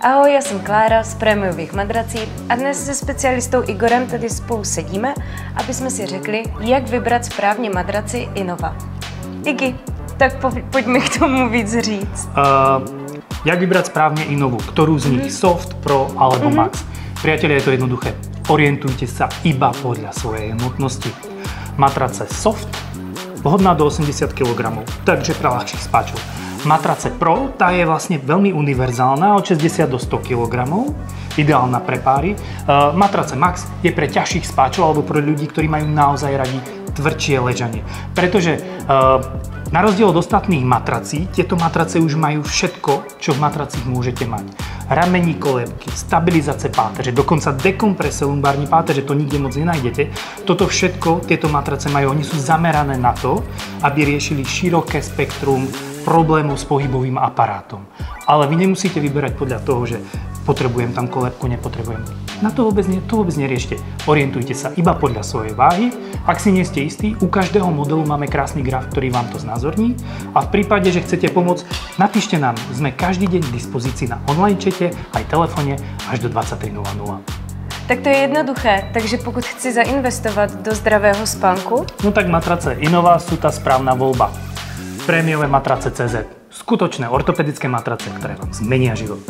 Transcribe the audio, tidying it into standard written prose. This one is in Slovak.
Ahoj, já jsem Klára z Prémiových madrací a dnes se specialistou Igorem tady spolu sedíme, aby jsme si řekli, jak vybrat správně madraci Innova. Iggy, tak pojďme k tomu víc říct. Jak vybrať správne Innovu? Ktorú z nich? Soft, Pro alebo Max? Priatelia, je to jednoduché. Orientujte sa iba podľa svojej hmotnosti. Matrace Soft, vhodná do 80 kg, takže pre ľahších spáčov. Matrace Pro, tá je vlastne veľmi univerzálna, od 60 do 100 kg, ideálna pre páry. Matrace Max je pre ťažších spáčov alebo pre ľudí, ktorí majú naozaj radi tvrdšie ležanie. Pretože na rozdiel od ostatných matrací, tieto matrace už majú všetko, čo v matracích môžete mať. Ramení kolébky, stabilizace páteře, dokonca dekomprese lumbární páteře, to nikde moc nenájdete. Toto všetko tieto matrace majú, oni sú zamerané na to, aby riešili široké spektrum problémov s pohybovým aparátom. Ale vy nemusíte vyberať podľa toho, že potrebujem tam kolébku, nepotrebujem. Na to vôbec neriešte. Orientujte sa iba podľa svojej váhy. Ak si nie ste istí, u každého modelu máme krásny graf, ktorý vám to znázorní. A v prípade, že chcete pomôcť, napíšte nám. Sme každý deň k dispozícii na online čete, aj telefóne až do 23:00. Tak to je jednoduché, takže pokud chci zainvestovat do zdravého spánku, no tak matrace Innova sú tá správna voľba. Prémiové matrace CZ. Skutočné ortopedické matrace, ktoré vám zmenia život.